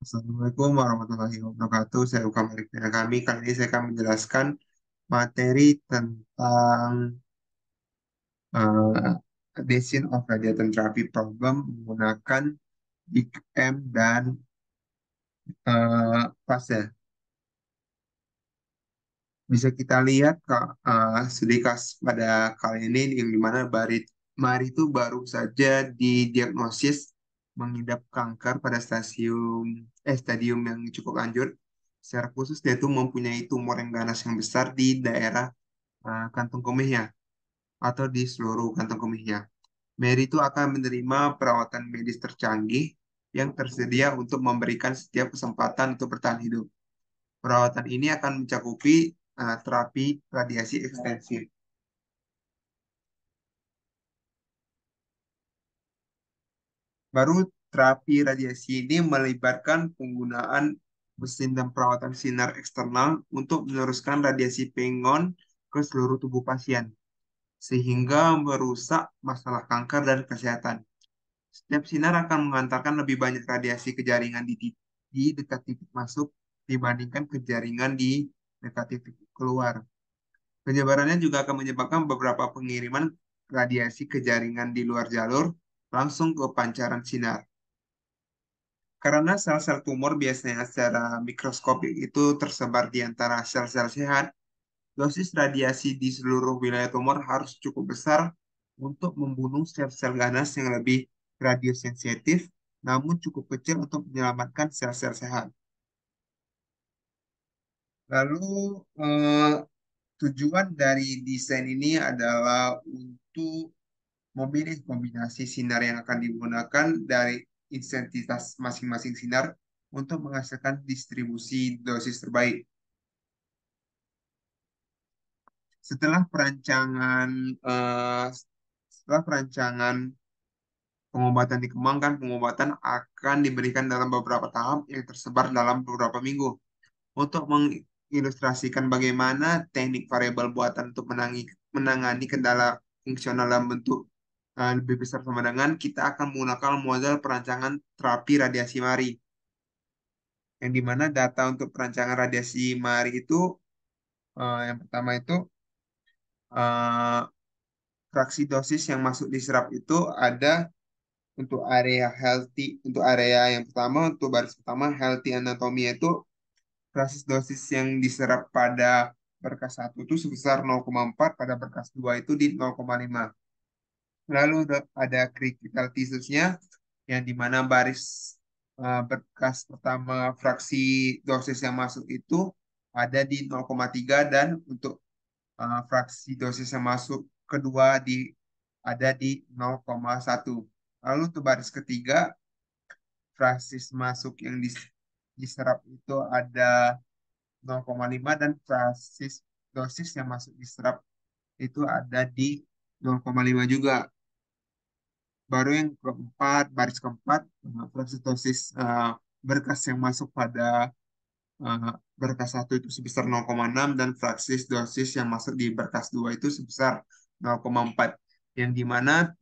Assalamualaikum warahmatullahi wabarakatuh. Saya Uka Malik kami. Kali ini saya akan menjelaskan materi tentang uh, addition of radiation therapy problem menggunakan Big M dan fase. Bisa kita lihat Kak, studi kasus pada kali ini yang dimana Mari itu baru saja didiagnosis mengidap kanker pada stadium yang cukup lanjut. Secara khusus dia itu mempunyai tumor yang ganas yang besar di daerah kantung kemihnya atau di seluruh kantung kemihnya. Mary itu akan menerima perawatan medis tercanggih yang tersedia untuk memberikan setiap kesempatan untuk bertahan hidup. Perawatan ini akan mencakupi terapi radiasi ekstensif. Baru terapi radiasi ini melibatkan penggunaan mesin dan perawatan sinar eksternal untuk meneruskan radiasi peyton ke seluruh tubuh pasien, sehingga merusak masalah kanker dan kesehatan. Setiap sinar akan mengantarkan lebih banyak radiasi ke jaringan di dekat titik masuk dibandingkan ke jaringan di dekat titik keluar. Penyebarannya juga akan menyebabkan beberapa pengiriman radiasi ke jaringan di luar jalur langsung ke pancaran sinar. Karena sel-sel tumor biasanya secara mikroskopik itu tersebar di antara sel-sel sehat, dosis radiasi di seluruh wilayah tumor harus cukup besar untuk membunuh sel-sel ganas yang lebih radiosensitif, namun cukup kecil untuk menyelamatkan sel-sel sehat. Lalu, eh, tujuan dari desain ini adalah untuk memilih kombinasi sinar yang akan digunakan dari intensitas masing-masing sinar untuk menghasilkan distribusi dosis terbaik. Setelah perancangan eh, setelah perancangan pengobatan dikembangkan, pengobatan akan diberikan dalam beberapa tahap yang tersebar dalam beberapa minggu. Untuk mengilustrasikan bagaimana teknik variabel buatan untuk menangani kendala fungsional dalam bentuk lebih besar sama dengan kita akan menggunakan model perancangan terapi radiasi mari. Yang dimana data untuk perancangan radiasi mari itu yang pertama itu eh, fraksi dosis yang masuk diserap itu ada untuk area healthy, untuk area yang pertama, untuk baris pertama healthy anatomy itu fraksi dosis yang diserap pada berkas 1 itu sebesar 0,4, pada berkas 2 itu di 0,5. Lalu ada critical tissue-nya yang dimana baris berkas pertama fraksi dosis yang masuk itu ada di 0,3 dan untuk fraksi dosis yang masuk kedua ada di 0,1. Lalu untuk baris ketiga, fraksi masuk yang diserap itu ada 0,5 dan fraksi dosis yang masuk diserap itu ada di 0,5 juga. Baru yang keempat, baris keempat, fraksi dosis berkas yang masuk pada berkas 1 itu sebesar 0,6 dan fraksi dosis yang masuk di berkas 2 itu sebesar 0,4. Yang dimana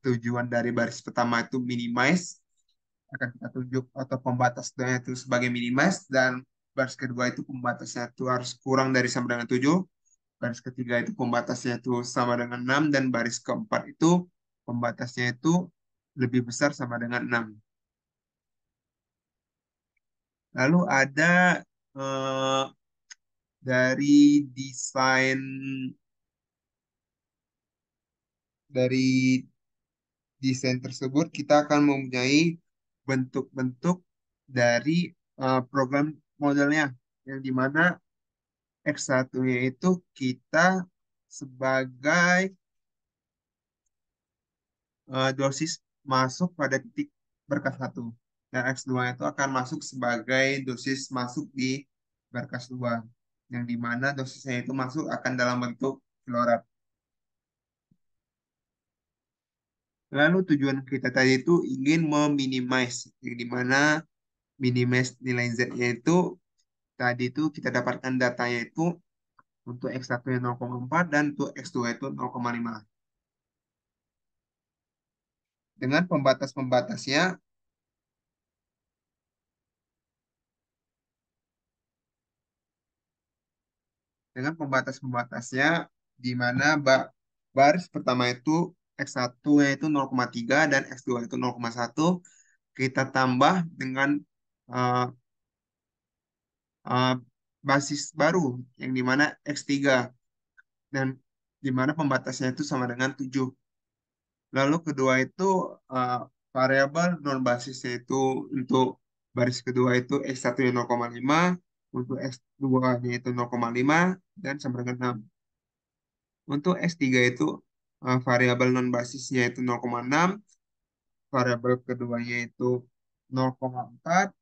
tujuan dari baris pertama itu minimize, akan kita tunjuk atau pembatasnya itu sebagai minimize, dan baris kedua itu pembatasnya itu harus kurang dari sama dengan 7, baris ketiga itu pembatasnya itu sama dengan 6, dan baris keempat itu pembatasnya itu lebih besar sama dengan 6. Lalu ada eh, dari desain dari desain tersebut kita akan mempunyai bentuk-bentuk dari program modelnya yang dimana X1-nya itu kita sebagai dosis masuk pada titik berkas 1 dan X2 itu akan masuk sebagai dosis masuk di berkas 2 yang dimana dosisnya itu masuk akan dalam bentuk fluorat. Lalu tujuan kita tadi itu ingin meminimize, yang dimana minimize nilai Z-nya itu tadi itu kita dapatkan datanya itu untuk X1-nya 0,4 dan untuk X2 itu 0,5. Dengan pembatas-pembatasnya dengan pembatas-pembatasnya di mana baris pertama itu X1 yaitu 0,3 dan X2 itu 0,1 kita tambah dengan uh, uh, basis baru yang di mana X3 dan di mana pembatasnya itu sama dengan 7. Lalu kedua itu uh, variabel non basisnya itu untuk baris kedua itu X1-nya 0,5, untuk X2-nya itu 0,5 dan sama dengan 6. Untuk S3 itu variabel non basisnya itu 0,6, variabel keduanya itu 0,4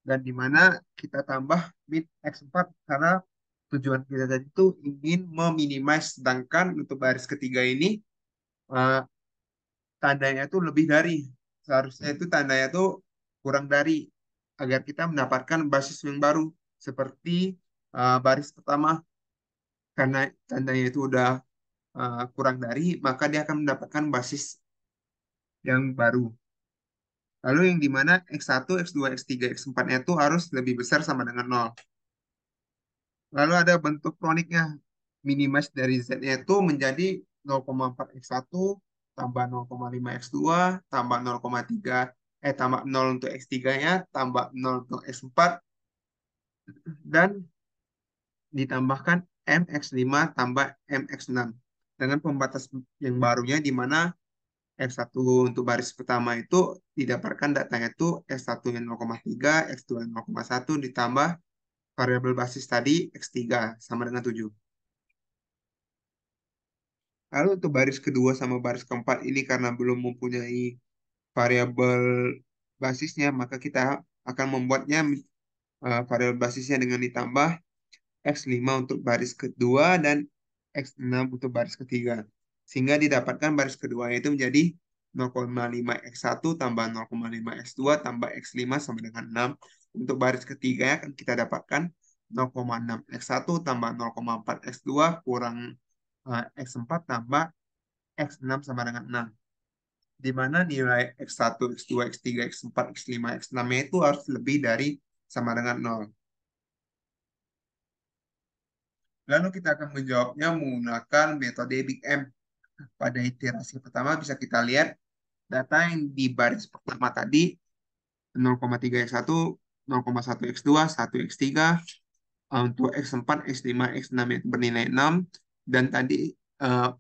dan di mana kita tambah min X4 karena tujuan kita tadi itu ingin meminimais, sedangkan untuk baris ketiga ini eh, tandanya itu lebih dari, seharusnya itu tandanya itu kurang dari agar kita mendapatkan basis yang baru seperti baris pertama, karena tandanya itu udah kurang dari maka dia akan mendapatkan basis yang baru. Lalu yang dimana X1, X2, X3, X4-nya itu harus lebih besar sama dengan nol. Lalu ada bentuk kroniknya. Minimas dari Z-nya itu menjadi 0,4 X1 tambah 0,5 X2 tambah 0,3 tambah 0 untuk X3-nya tambah 0 untuk X4 dan ditambahkan MX5 tambah MX6 dengan pembatas yang barunya di mana X1 untuk baris pertama itu didapatkan datanya itu X1 yang 0,3, X2 yang 0,1 ditambah variabel basis tadi X3 sama dengan 7. Lalu untuk baris kedua sama baris keempat ini karena belum mempunyai variabel basisnya, maka kita akan membuatnya variabel basisnya dengan ditambah X5 untuk baris kedua dan X6 untuk baris ketiga. Sehingga didapatkan baris kedua itu menjadi 0,5 X1 tambah 0,5 X2 tambah X5 sama dengan 6. Untuk baris ketiga akan kita dapatkan 0,6 X1 tambah 0,4 X2 kurang X4 tambah X6 sama dengan 6. Di mana nilai X1, X2, X3, X4, X5, X6 itu harus lebih dari sama dengan 0. Lalu kita akan menjawabnya menggunakan metode Big M. Pada iterasi pertama bisa kita lihat data yang di baris pertama tadi 0,3 X1, 0,1 X2, 1 X3, untuk X4, X5, X6 yang bernilai 6 dan tadi eh,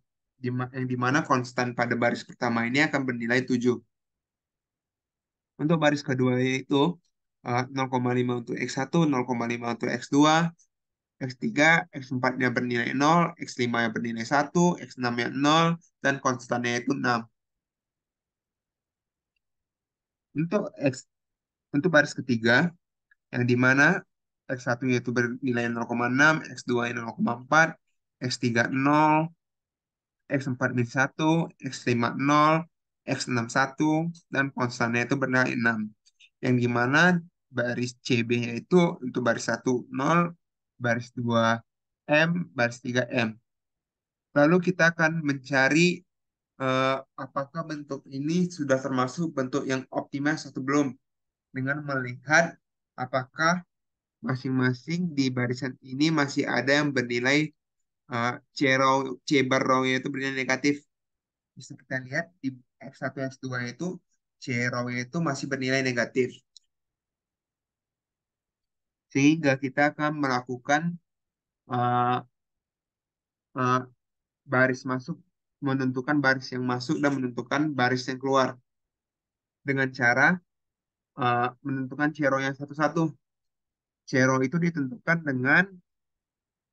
yang dimana konstan pada baris pertama ini akan bernilai 7. Untuk baris kedua yaitu 0,5 untuk X1, 0,5 untuk X2, X3, X4-nya bernilai 0, X5-nya bernilai 1, X6-nya 0, dan konstannya itu 6. Untuk untuk baris ketiga, yang di mana X1-nya itu bernilai 0,6, X2-nya 0,4, X3 0, X4 min 1, X5 0, X6 1, dan konstannya itu bernilai 6. Yang dimana baris CB-nya itu untuk baris 1 0, baris 2 M, baris 3 M. Lalu kita akan mencari apakah bentuk ini sudah termasuk bentuk yang optimal atau belum dengan melihat apakah masing-masing di barisan ini masih ada yang bernilai C row, C bar row-nya itu bernilai negatif. Bisa kita lihat di X1, X2 itu C row-nya itu masih bernilai negatif. Sehingga kita akan melakukan uh, uh, baris masuk, menentukan baris yang masuk dan menentukan baris yang keluar dengan cara menentukan C row yang satu-satu. C row itu ditentukan dengan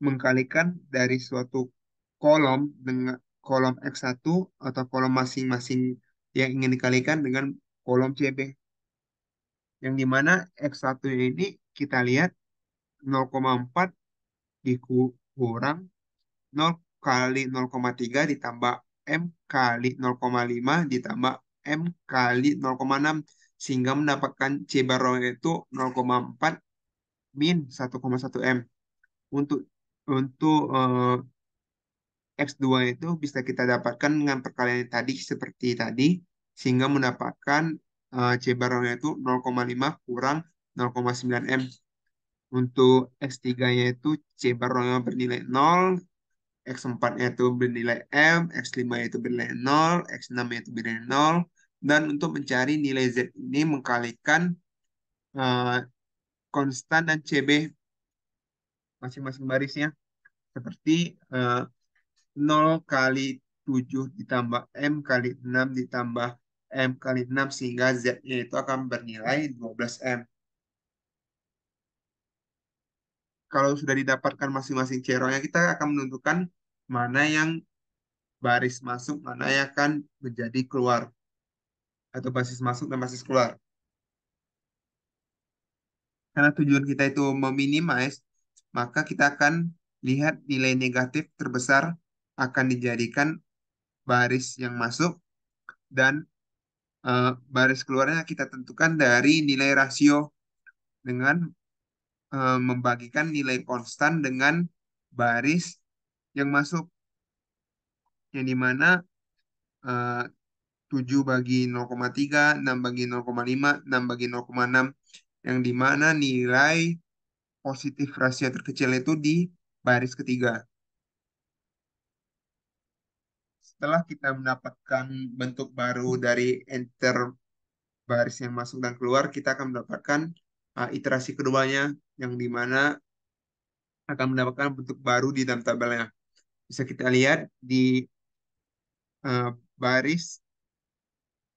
mengkalikan dari suatu kolom dengan kolom X1 atau kolom masing-masing yang ingin dikalikan dengan kolom CB. Yang dimana X1 ini kita lihat 0,4 dikurang 0 kali 0,3 ditambah M kali 0,5 ditambah M kali 0,6 sehingga mendapatkan C bar itu 0,4 min 1,1 M. Untuk X2 itu bisa kita dapatkan dengan perkalian yang tadi seperti tadi sehingga mendapatkan C barnya itu 0,5 kurang 0,9 M. Untuk X3-nya itu C barnya bernilai 0, X4-nya itu bernilai M, X5 itu bernilai 0, X6-nya itu bernilai 0. Dan untuk mencari nilai Z ini mengkalikan eh, konstan dan CB masing-masing barisnya. Seperti eh, 0 kali 7 ditambah M kali 6 ditambah M kali 6 sehingga Z-nya itu akan bernilai 12M. Kalau sudah didapatkan masing-masing cerongnya, kita akan menentukan mana yang baris masuk, mana yang akan menjadi keluar, atau basis masuk dan basis keluar. Karena tujuan kita itu meminimize, maka kita akan lihat nilai negatif terbesar akan dijadikan baris yang masuk dan baris keluarnya kita tentukan dari nilai rasio dengan membagikan nilai konstan dengan baris yang masuk, yang dimana eh, 7 bagi 0,3, 6 bagi 0,5, 6 bagi 0,6, yang dimana nilai positif rasio terkecil itu di baris ketiga. Setelah kita mendapatkan bentuk baru dari enter baris yang masuk dan keluar, kita akan mendapatkan iterasi keduanya, yang dimana akan mendapatkan bentuk baru di dalam tabelnya. Bisa kita lihat di baris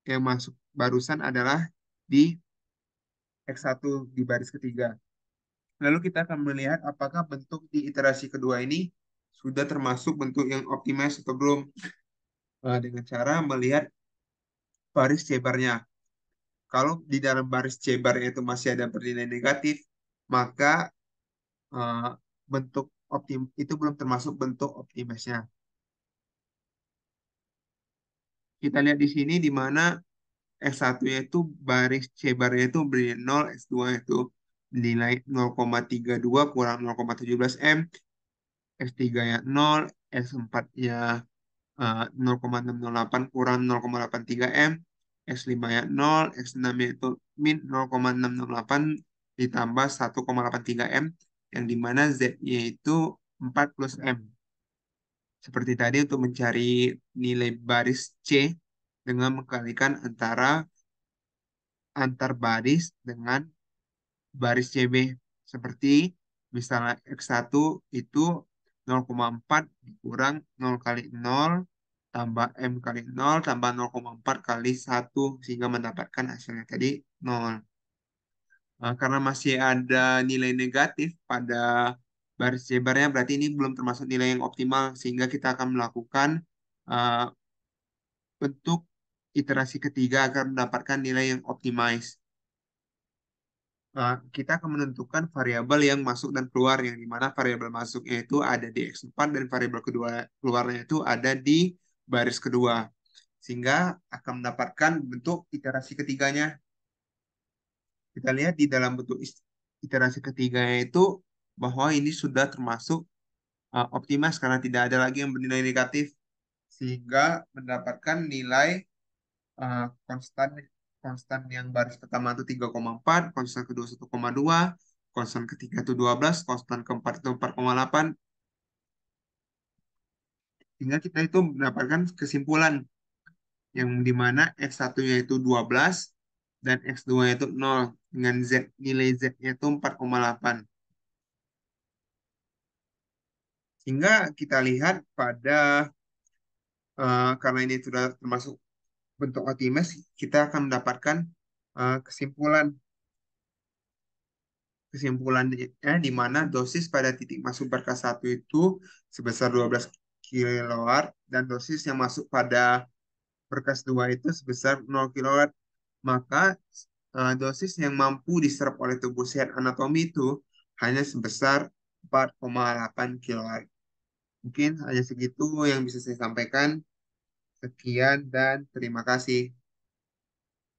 yang masuk barusan adalah di X1 di baris ketiga. Lalu kita akan melihat apakah bentuk di iterasi kedua ini sudah termasuk bentuk yang optimais atau belum. Dengan cara melihat baris cebarnya. Kalau di dalam baris cebarnya itu masih ada bernilai negatif, maka eh, bentuk optim itu belum termasuk bentuk optimaisnya. Kita lihat di sini di mana S1-nya itu baris cebarnya itu bernilai 0, S2 itu nilai 0,32 kurang 0,17 M, S3-nya 0, S4-nya 0,608 kurang 0,83 M, X5-nya 0, X6-nya itu min 0,608 ditambah 1,83 M, yang dimana Z-nya itu 4 plus M. Seperti tadi untuk mencari nilai baris C dengan mengkalikan antara antar baris dengan baris CB. Seperti misalnya X1 itu 0,4 dikurang 0 kali 0 tambah M kali 0 tambah 0,4 kali 1 sehingga mendapatkan hasilnya tadi 0. Karena masih ada nilai negatif pada baris jebarnya, berarti ini belum termasuk nilai yang optimal sehingga kita akan melakukan uh, bentuk iterasi ketiga agar mendapatkan nilai yang optimize. Kita akan menentukan variabel yang masuk dan keluar, yang dimana variabel masuknya itu ada di X4 dan variabel kedua keluarnya itu ada di baris kedua, sehingga akan mendapatkan bentuk iterasi ketiganya. Kita lihat di dalam bentuk iterasi ketiganya itu bahwa ini sudah termasuk optimas karena tidak ada lagi yang bernilai negatif, sehingga mendapatkan nilai konstan konstan yang baris pertama itu 3,4, konstan kedua 1,2, konstan ketiga itu 12, konstan keempat itu 4,8, hingga kita itu mendapatkan kesimpulan yang dimana X1-nya itu 12 dan X2-nya itu 0 dengan nilai Z-nya itu 4,8. Sehingga kita lihat pada karena ini sudah termasuk bentuk optimis, kita akan mendapatkan kesimpulan kesimpulannya di mana dosis pada titik masuk berkas 1 itu sebesar 12 kilowatt dan dosis yang masuk pada berkas 2 itu sebesar 0 kilowatt. Maka dosis yang mampu diserap oleh tubuh sehat anatomi itu hanya sebesar 4,8 kilowatt. Mungkin hanya segitu yang bisa saya sampaikan. Sekian dan terima kasih.